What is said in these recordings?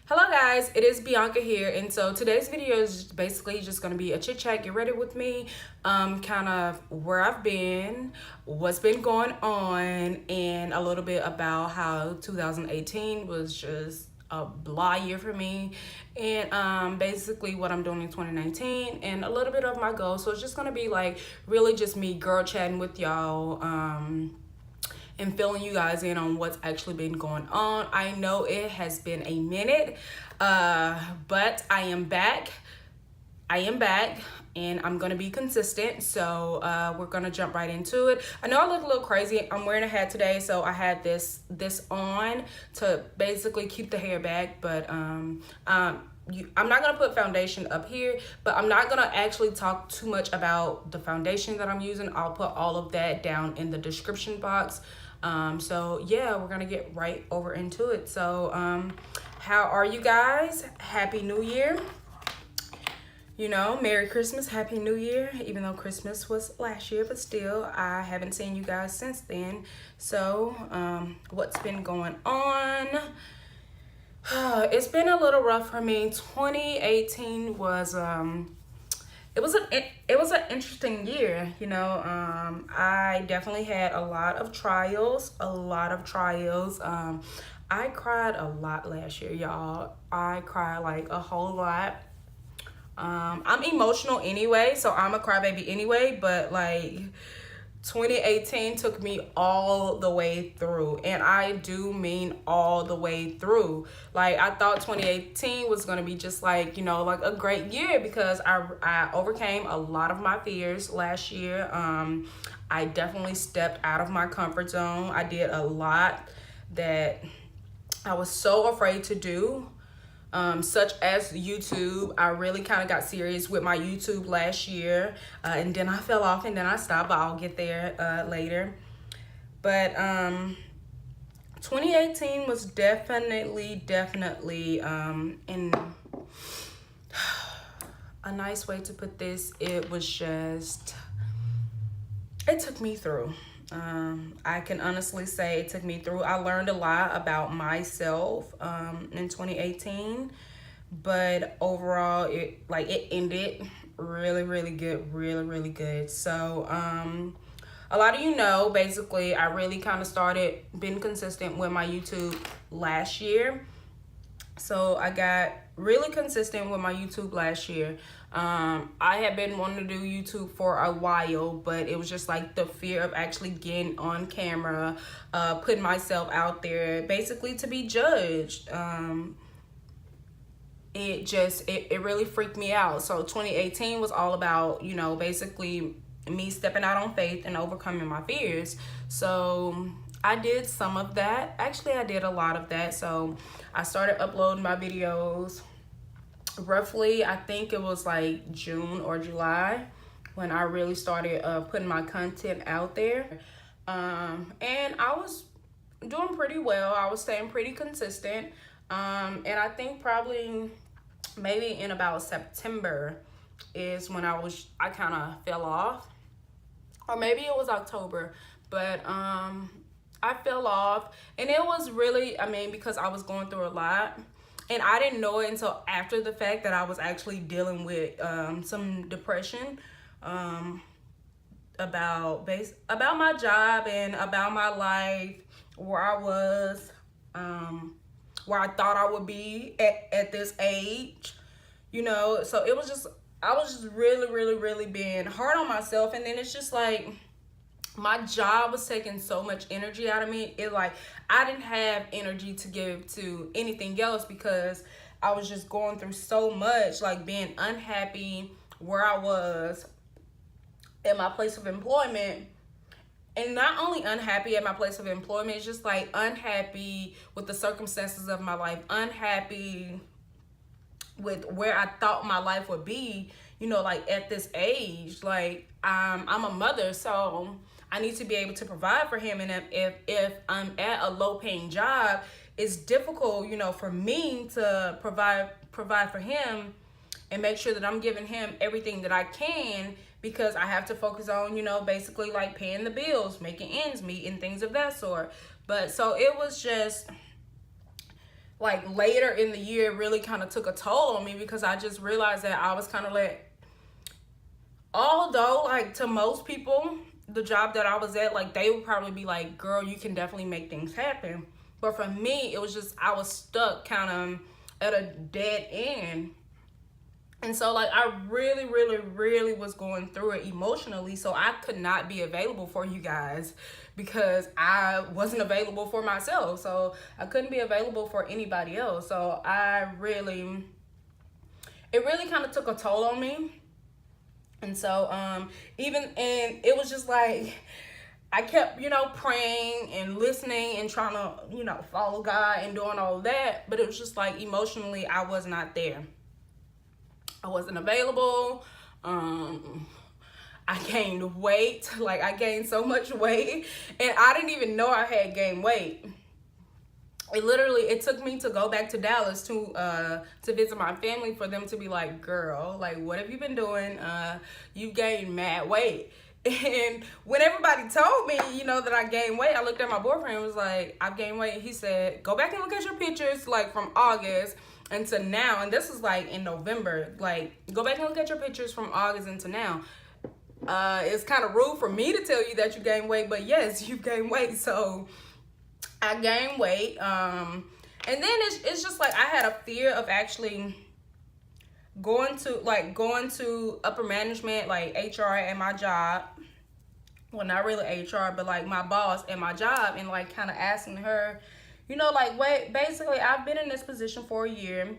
Hello guys, it is Bianca here, and so today's video is basically just going to be a chit chat, get ready with me, kind of where I've been, what's been going on, and a little bit about how 2018 was just a blah year for me, and basically what I'm doing in 2019 and a little bit of my goals. So it's just going to be like really just me girl chatting with y'all, and filling you guys in on what's actually been going on. I know it has been a minute, but I am back. And I'm gonna be consistent. So we're gonna jump right into it. I know I look a little crazy. I'm wearing a hat today, so I had this on to basically keep the hair back, but I'm not gonna put foundation up here, but I'm not gonna actually talk too much about the foundation that I'm using. I'll put all of that down in the description box. So yeah, we're gonna get right over into it. So how are you guys? Happy New Year. You know, Merry Christmas, Happy New Year, even though Christmas was last year, but still, I haven't seen you guys since then. So, what's been going on? It's been a little rough for me. 2018 was, it was an interesting year, you know. I definitely had a lot of trials. I cried a lot last year, y'all. I cried like a whole lot. I'm emotional anyway, so I'm a crybaby anyway, but like 2018 took me all the way through, and I do mean all the way through. Like, I thought 2018 was gonna be just like, you know, like a great year because I overcame a lot of my fears last year. I definitely stepped out of my comfort zone. I did a lot that I was so afraid to do. Such as YouTube. I really kind of got serious with my YouTube last year, and then I fell off and then I stopped, but I'll get there later. But 2018 was definitely in a nice way to put this, it was just, it took me through. I can honestly say it took me through. I learned a lot about myself in 2018, but overall it ended really good. So a lot of you know, basically I really kind of started being consistent with my YouTube last year. So I got really consistent with my YouTube last year. I had been wanting to do YouTube for a while, but it was just like the fear of actually getting on camera, putting myself out there, basically to be judged. It really freaked me out. So 2018 was all about, you know, basically me stepping out on faith and overcoming my fears. So I did some of that. Actually, I did a lot of that. So I started uploading my videos roughly, I think it was like June or July when I really started putting my content out there. And I was doing pretty well. I was staying pretty consistent. And I think probably maybe in about September is when I kind of fell off. Or maybe it was October, but I fell off, and it was really, I mean, because I was going through a lot, and I didn't know it until after the fact that I was actually dealing with some depression about my job and about my life, where I was, where I thought I would be at this age, you know. So it was just, I was just really being hard on myself, and then it's just like, my job was taking so much energy out of me. It like, I didn't have energy to give to anything else because I was just going through so much, like being unhappy where I was at my place of employment. And not only unhappy at my place of employment, it's just like unhappy with the circumstances of my life, unhappy with where I thought my life would be, you know, like at this age. Like, I'm a mother, so I need to be able to provide for him. And if I'm at a low paying job, it's difficult, you know, for me to provide for him and make sure that I'm giving him everything that I can, because I have to focus on, you know, basically like paying the bills, making ends meet and things of that sort. But so it was just like later in the year really kind of took a toll on me, because I just realized that I was kind of like, although like to most people, the job that I was at, like they would probably be like, girl, you can definitely make things happen. But for me, it was just, I was stuck kind of at a dead end. And so like I really was going through it emotionally. So I could not be available for you guys because I wasn't available for myself. So I couldn't be available for anybody else. So it really kind of took a toll on me. And so and it was just like, I kept, praying and listening and trying to, follow God and doing all of that. But it was just like emotionally, I was not there. I wasn't available. I gained weight. Like I gained so much weight, and I didn't even know I had gained weight. It took me to go back to Dallas to visit my family for them to be like, girl, like what have you been doing? You gained mad weight. And when everybody told me, that I gained weight, I looked at my boyfriend and was like, I've gained weight. He said, go back and look at your pictures like from August into now. And this is like in November. Like, go back and look at your pictures from August into now. It's kind of rude for me to tell you that you gained weight, but yes, you gained weight. So I gained weight. And then it's just like I had a fear of actually going to upper management, like HR at my job. Well, not really HR, but like my boss at my job, and like kind of asking her, like, wait, basically I've been in this position for a year.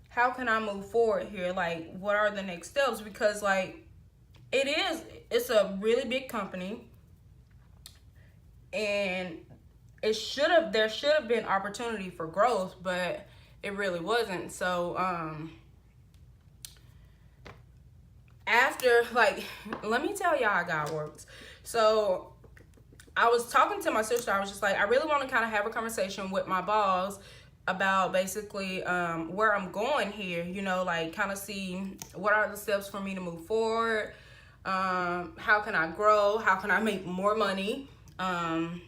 How can I move forward here? Like, what are the next steps? Because like it's a really big company, and there should have been opportunity for growth, but it really wasn't. So after, like, let me tell y'all how God works. So I was talking to my sister. I was just like, I really want to kind of have a conversation with my boss about basically where I'm going here, like kind of see what are the steps for me to move forward. How can I grow? How can I make more money? And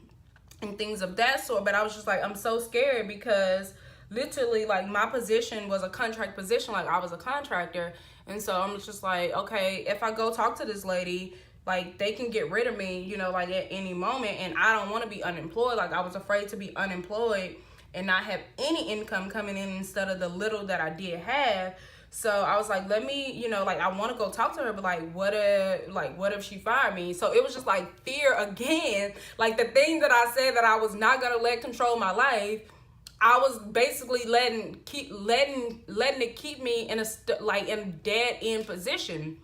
things of that sort. But I was just like, I'm so scared because literally like my position was a contract position. Like I was a contractor. And so I'm just like, okay, if I go talk to this lady, like they can get rid of me, like at any moment. And I don't want to be unemployed. Like I was afraid to be unemployed and not have any income coming in instead of the little that I did have. So I was like, let me, like I want to go talk to her, but like what if she fired me? So it was just like fear again. Like the thing that I said that I was not gonna let control my life, I was basically letting it keep me in a dead end position.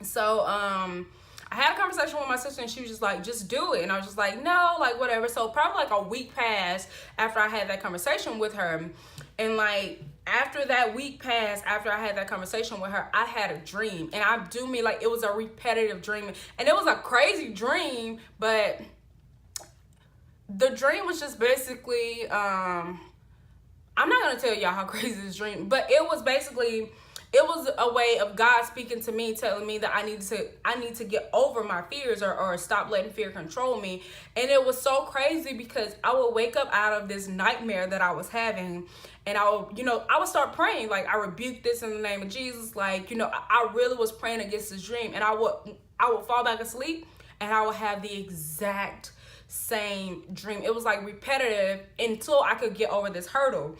So I had a conversation with my sister, and she was just like, just do it. And I was just like, no, like whatever. So probably like a week passed after I had that conversation with her. And like after that week passed, after I had that conversation with her, I had a dream. And I do mean like it was a repetitive dream. And it was a crazy dream, but the dream was just basically I'm not gonna tell y'all how crazy this dream, but it was a way of God speaking to me, telling me that I need to get over my fears or stop letting fear control me. And it was so crazy because I would wake up out of this nightmare that I was having, and I would start praying, like I rebuke this in the name of Jesus. Like, I really was praying against this dream, and I would fall back asleep and I would have the exact same dream. It was like repetitive until I could get over this hurdle.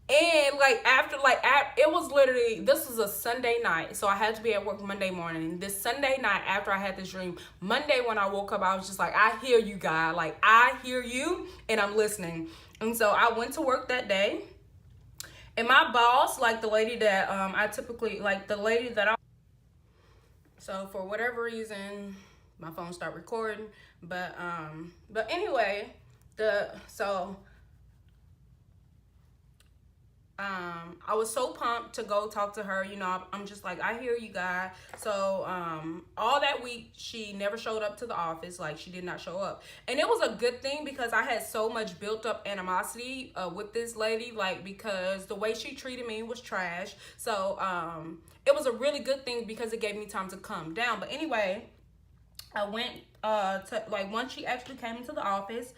And it was literally, this was a Sunday night, so I had to be at work Monday morning. This Sunday night after I had this dream, Monday when I woke up, I was just like, I hear you, God. Like, I hear you, and I'm listening. And so I went to work that day, and my boss, like the lady that so for whatever reason, my phone started recording. But anyway, I was so pumped to go talk to her. I'm just like, I hear you, God. So all that week she never showed up to the office. Like, she did not show up, and it was a good thing because I had so much built up animosity with this lady, like, because the way she treated me was trash. So it was a really good thing because it gave me time to calm down. But anyway, I went to, like, once she actually came into the office,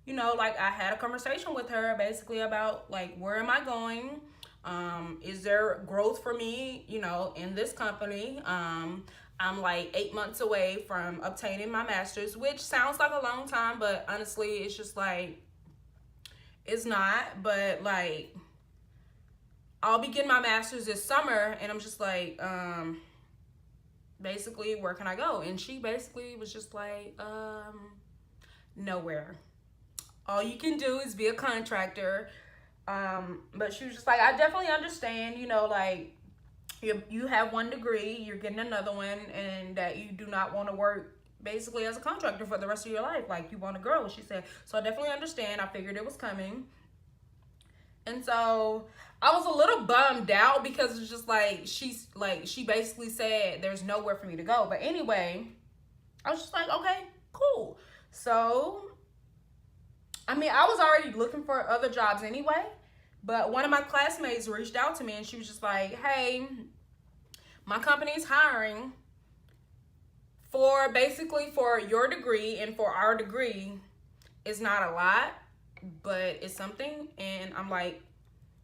you know, like I had a conversation with her basically about like, where am I going? Is there growth for me, you know, in this company? I'm like 8 months away from obtaining my master's, which sounds like a long time, but honestly, it's just like, it's not. But like, I'll be getting my master's this summer, and I'm just like, basically, where can I go? And she basically was just like, nowhere. All you can do is be a contractor. But she was just like, I definitely understand, you know, like, you have one degree, you're getting another one, and that you do not want to work basically as a contractor for the rest of your life. Like, you want to grow. She said, so I definitely understand. I figured it was coming. And so I was a little bummed out because it's just like, she basically said there's nowhere for me to go. But anyway, I was just like, okay, cool. So, I mean, I was already looking for other jobs anyway. But one of my classmates reached out to me, and she was just like, hey, my company's hiring for basically for your degree, and for our degree. It's not a lot, but it's something. And I'm like,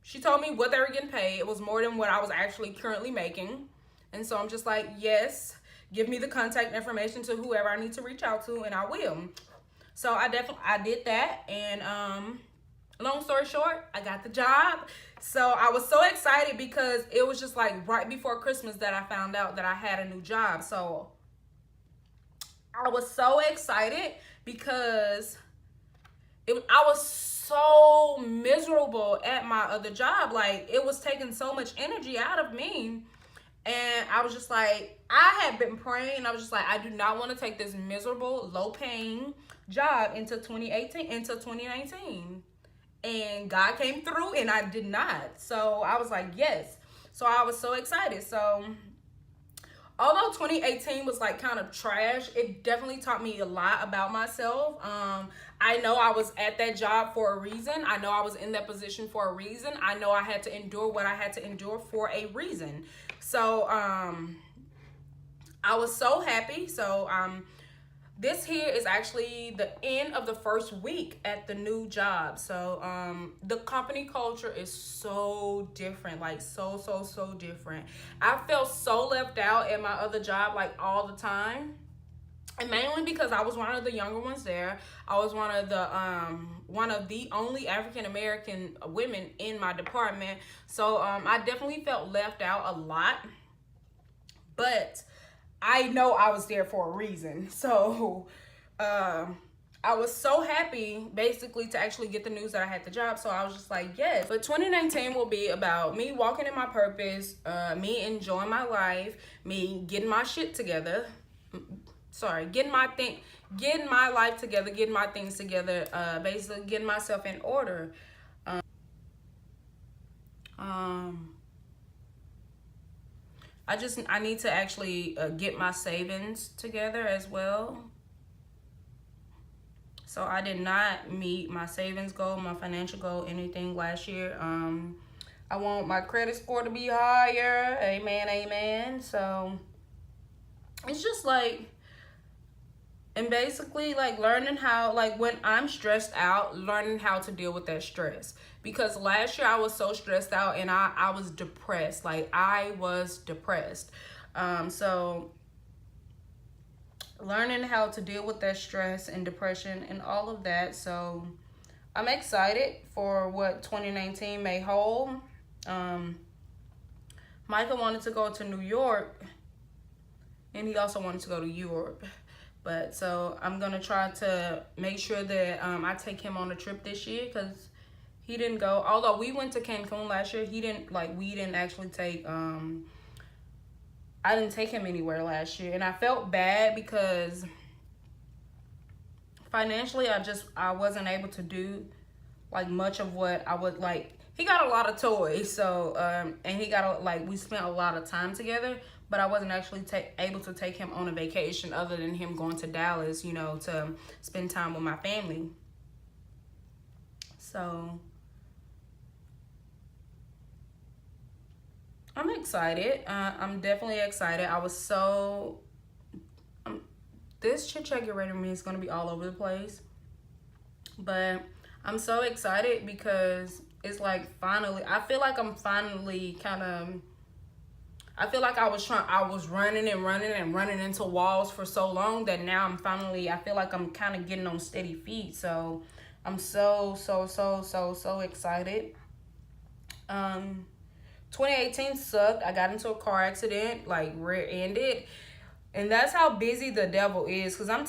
she told me what they were getting paid. It was more than what I was actually currently making. And so I'm just like, yes, give me the contact information to whoever I need to reach out to, and I will. So I did that. And long story short, I got the job. So I was so excited because it was just like right before Christmas that I found out that I had a new job. So I was so excited because I was so miserable at my other job. Like, it was taking so much energy out of me. And I was just like, I had been praying. I was just like, I do not want to take this miserable, low-paying job into 2019. And God came through, and I did not. So I was like, yes. So I was so excited. So although 2018 was like kind of trash, it definitely taught me a lot about myself. I know I was at that job for a reason. I know I was in that position for a reason. I know I had to endure what I had to endure for a reason. So I was so happy. So this here is actually the end of the first week at the new job. So the company culture is so different, like so different. I felt so left out at my other job, like all the time. And mainly because I was one of the younger ones there. I was one of the only African American women in my department. So I definitely felt left out a lot. But I know I was there for a reason. So I was so happy basically to actually get the news that I had the job. So I was just like, yes. But 2019 will be about me walking in my purpose, me enjoying my life, me getting my shit together. Sorry, getting my life together, getting my things together, basically getting myself in order. I need to actually get my savings together as well. So I did not meet my savings goal, my financial goal, anything last year. I want my credit score to be higher. Amen, amen. So it's just like, and basically like learning how, like when I'm stressed out, learning how to deal with that stress. Because last year I was so stressed out, and I was depressed. Like, I was depressed. So learning how to deal with that stress and depression and all of that. So I'm excited for what 2019 may hold. Michael wanted to go to New York, and he also wanted to go to Europe. But so I'm going to try to make sure that I take him on a trip this year, because he didn't go. Although we went to Cancun last year, we didn't actually take, I didn't take him anywhere last year. And I felt bad because financially I wasn't able to do like much of what I would like. He got a lot of toys, so and he got we spent a lot of time together, but I wasn't actually able to take him on a vacation other than him going to Dallas, you know, to spend time with my family. So I'm excited. I'm definitely excited. I was so this chit-chat get ready to me is going to be all over the place. But I'm so excited because it's like finally, I feel like I'm finally kind of, I feel like I was running and running and running into walls for so long that now I'm finally, I feel like I'm kind of getting on steady feet. So I'm so excited. 2018 sucked. I got into a car accident, like rear-ended. And that's how busy the devil is. Cause I'm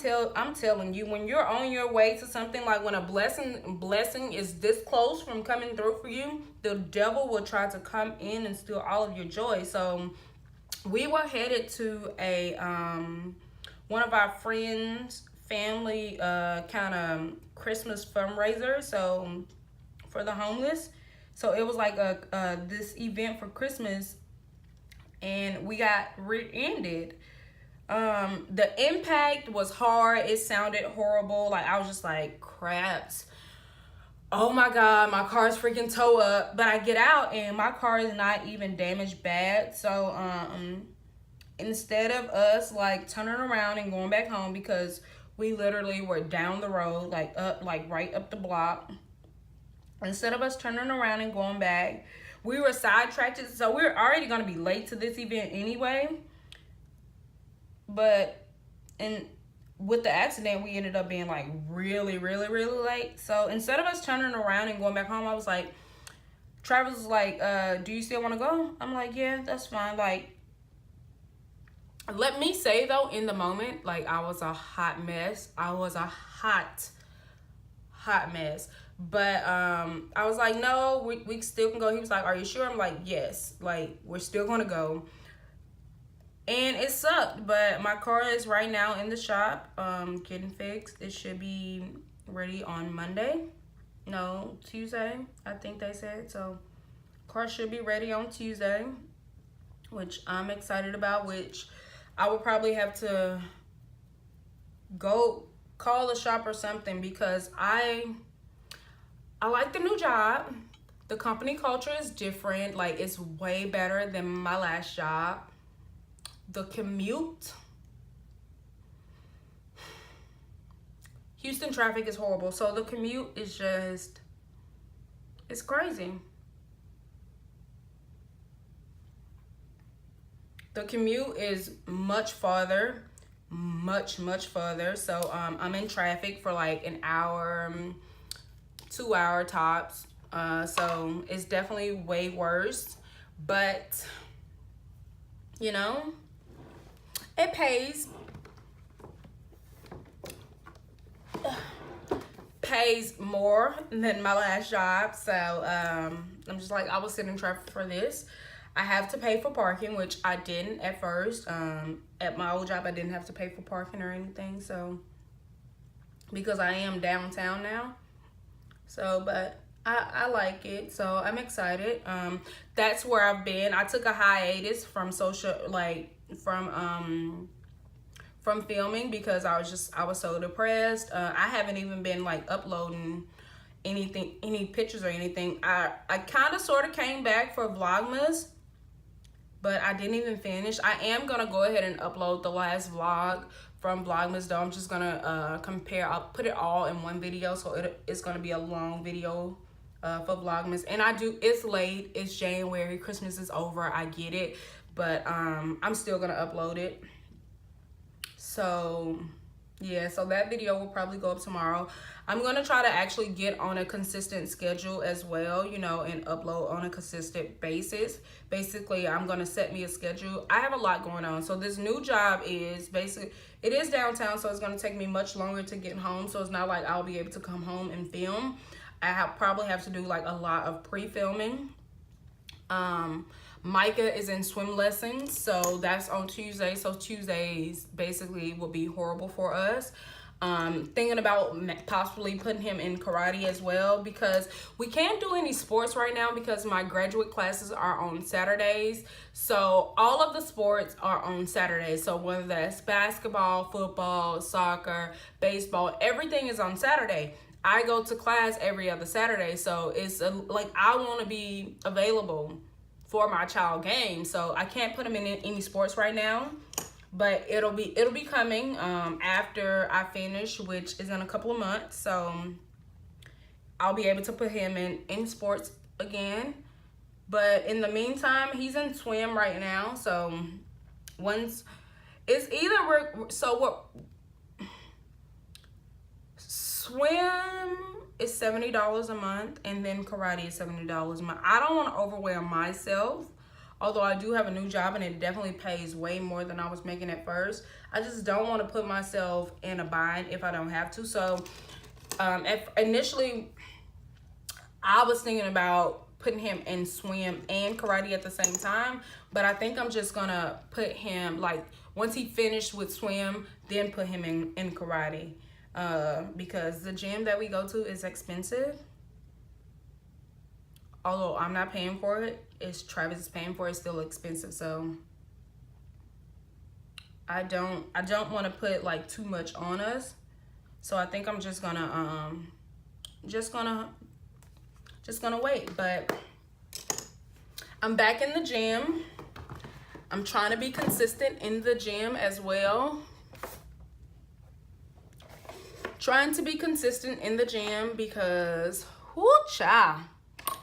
telling you, when you're on your way to something, like when a blessing is this close from coming through for you, the devil will try to come in and steal all of your joy. So we were headed to a one of our friends' family kind of Christmas fundraiser. So for the homeless. So it was like a this event for Christmas, and we got rear-ended. The impact was hard. It sounded horrible. Like I was just like, craps. Oh my God, my car's freaking toe up. But I get out and my car is not even damaged bad. So instead of us like turning around and going back home, because we literally were down the road, like up, like right up the block. Instead of us turning around and going back, we were sidetracked. So we were already going to be late to this event anyway. But with the accident, we ended up being like really late. So instead of us turning around and going back home, I was like, Travis was like, do you still want to go? I'm like, yeah, that's fine. Like, let me say though, in the moment, like I was a hot mess. I was a hot mess. But I was like, no, we still can go. He was like, are you sure? I'm like, yes, like we're still gonna go. And it sucked, but my car is right now in the shop getting fixed. It should be ready on Monday. No, Tuesday, I think they said. So car should be ready on Tuesday, which I'm excited about, which I would probably have to go call the shop or something, because I like the new job. The company culture is different. Like, it's way better than my last job. The commute, Houston traffic is horrible. So the commute is just, it's crazy. The commute is much farther, much farther. So I'm in traffic for like an hour, 2 hour tops. So it's definitely way worse, but you know, it pays more than my last job. So I'm just like, I was sitting in traffic for this. I have to pay for parking, which I didn't at first. At my old job, I didn't have to pay for parking or anything. So because I am downtown now. So, but I like it, so I'm excited. That's where I've been. I took a hiatus from from filming, because I was so depressed. I haven't even been like uploading any pictures or anything. I kind of sort of came back for Vlogmas, but I didn't even finish. I am gonna go ahead and upload the last vlog from Vlogmas though. I'm just gonna compare. I'll put it all in one video, so it's gonna be a long video for Vlogmas. And it's late, it's January, Christmas is over, I get it, but I'm still gonna upload it. So yeah, so that video will probably go up tomorrow. I'm gonna try to actually get on a consistent schedule as well, you know, and upload on a consistent basis. Basically, I'm gonna set me a schedule. I have a lot going on. So this new job is basically, it is downtown, so it's gonna take me much longer to get home. So it's not like I'll be able to come home and film. Probably have to do like a lot of pre-filming. Micah is in swim lessons, so that's on Tuesday. So Tuesdays basically will be horrible for us. Thinking about possibly putting him in karate as well, because we can't do any sports right now because my graduate classes are on Saturdays. So all of the sports are on Saturdays. So whether that's basketball, football, soccer, baseball, everything is on Saturday. I go to class every other Saturday, so it's like I want to be available for my child game. So I can't put him in any sports right now, but it'll be coming after I finish, which is in a couple of months. So I'll be able to put him in sports again. But in the meantime, he's in swim right now. So once it's either swim is $70 a month, and then karate is $70 a month. I don't want to overwhelm myself, although I do have a new job and it definitely pays way more than I was making at first. I just don't want to put myself in a bind if I don't have to. So initially I was thinking about putting him in swim and karate at the same time, but I think I'm just gonna put him, like, once he finished with swim, then put him in karate, because the gym that we go to is expensive. Although I'm not paying for it, it's Travis is paying for it, it's still expensive. So I don't want to put like too much on us. So I think I'm just gonna wait. But I'm back in the gym. I'm trying to be consistent in the gym as well. Trying to be consistent in the gym because whoo-cha,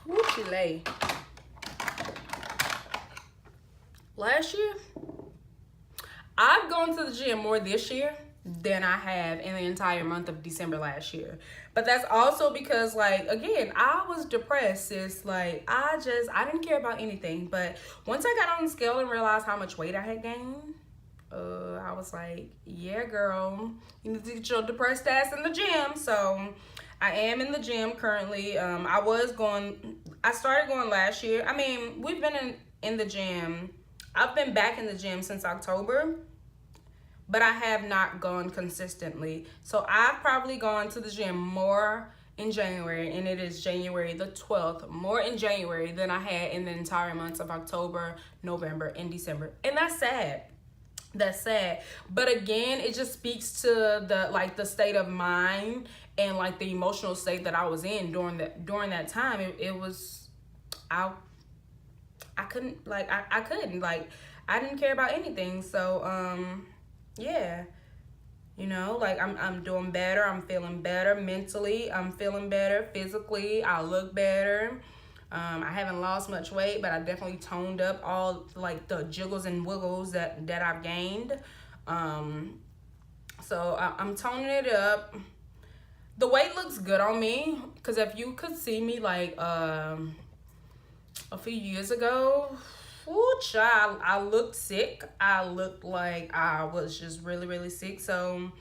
whoo-chile. Last year, I've gone to the gym more this year than I have in the entire month of December last year. But that's also because, like, again, I was depressed, sis. Like, I didn't care about anything. But once I got on the scale and realized how much weight I had gained, I was like, yeah, girl, you need to get your depressed ass in the gym. So I am in the gym currently. I started going last year. I mean, we've been in the gym. I've been back in the gym since October, but I have not gone consistently. So I've probably gone to the gym more in January, and it is January the 12th, more in January than I had in the entire months of October, November, and December. And that's sad. That's sad. But again, it just speaks to the state of mind and like the emotional state that I was in during that time. It was, I couldn't, I didn't care about anything. So yeah, you know, like I'm doing better. I'm feeling better mentally. I'm feeling better physically. I look better. I haven't lost much weight, but I definitely toned up all like the jiggles and wiggles that I've gained. So I'm toning it up. The weight looks good on me, because if you could see me like a few years ago, ooh, child, I looked sick. I looked like I was just really, really sick. So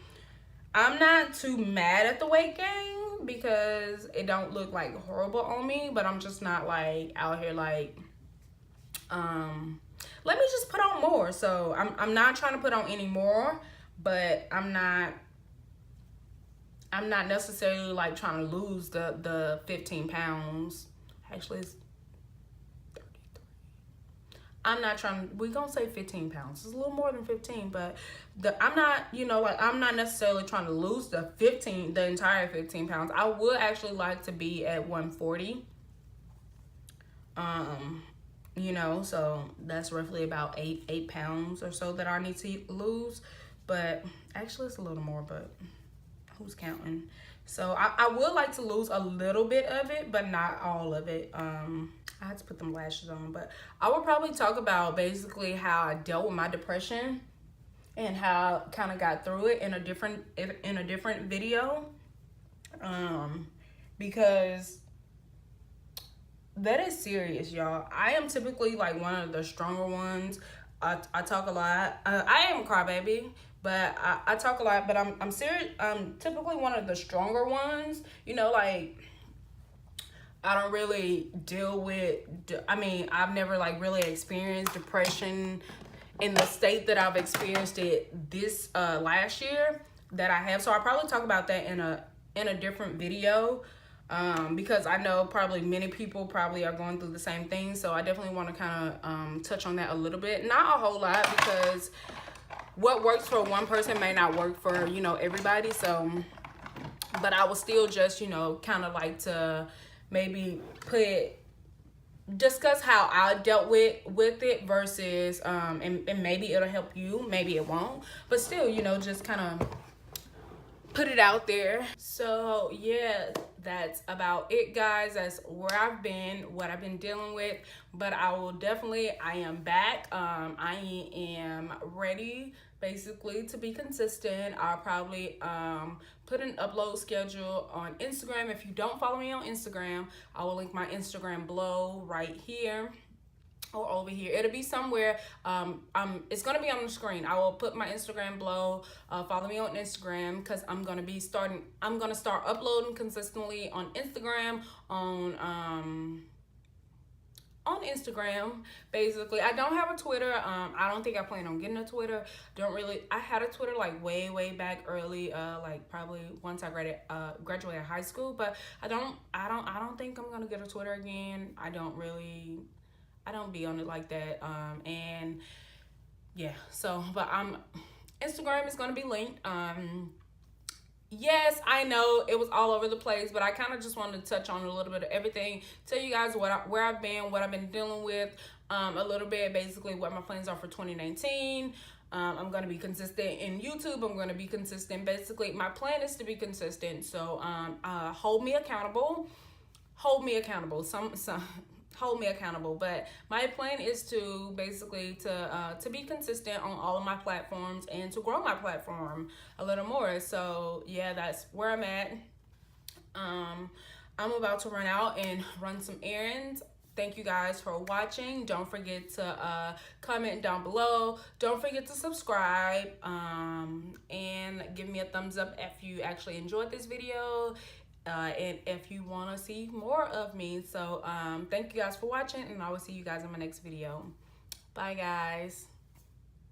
I'm not too mad at the weight gain because it don't look like horrible on me, but I'm just not like out here like, let me just put on more. So I'm not trying to put on any more, but I'm not necessarily like trying to lose the 15 pounds. Actually, it's 33. I'm not trying, we're gonna say 15 pounds. It's a little more than 15, but I'm not, you know, like I'm not necessarily trying to lose the entire 15 pounds. I would actually like to be at 140. You know, so that's roughly about 8 pounds or so that I need to lose. But actually it's a little more, but who's counting? So I would like to lose a little bit of it, but not all of it. I had to put them lashes on, but I would probably talk about basically how I dealt with my depression and how I kind of got through it in a different video, because that is serious, y'all. I am typically like one of the stronger ones. I talk a lot. I am a crybaby, but I talk a lot. But I'm serious. I'm typically one of the stronger ones. You know, like I don't really deal with. I mean, I've never like really experienced depression in the state that I've experienced it this last year that I have. So I'll probably talk about that in a different video. Because I know probably many people probably are going through the same thing. So I definitely want to kind of touch on that a little bit. Not a whole lot, because what works for one person may not work for, you know, everybody. So, but I will still just, you know, kind of like to maybe discuss how I dealt with it versus, and maybe it'll help you, maybe it won't. But still, you know, just kind of put it out there. So yeah, that's about it, guys. That's where I've been, what I've been dealing with. But I am back. I am ready basically to be consistent. I'll probably put an upload schedule on Instagram. If you don't follow me on Instagram, I will link my Instagram below right here or over here. It'll be somewhere. It's gonna be on the screen. I will put my Instagram below. Follow me on Instagram because I'm gonna start uploading consistently on Instagram, on Instagram. Basically, I don't have a Twitter. I don't think I plan on getting a Twitter. I had a Twitter like way back early, like probably once I graduated high school, but I don't think I'm gonna get a Twitter again. I don't be on it like that. And yeah, so, but Instagram is going to be linked. Yes, I know it was all over the place, but I kind of just wanted to touch on a little bit of everything. Tell you guys where I've been, what I've been dealing with, a little bit, basically what my plans are for 2019. I'm going to be consistent in YouTube. I'm going to be consistent. Basically, my plan is to be consistent. So, hold me accountable. Hold me accountable. Hold me accountable, but my plan is to basically to be consistent on all of my platforms and to grow my platform a little more. So yeah, that's where I'm at. I'm about to run out and run some errands. Thank you guys for watching. Don't forget to comment down below. Don't forget to subscribe, and give me a thumbs up if you actually enjoyed this video, and if you want to see more of me. So thank you guys for watching, and I will see you guys in my next video. Bye, guys.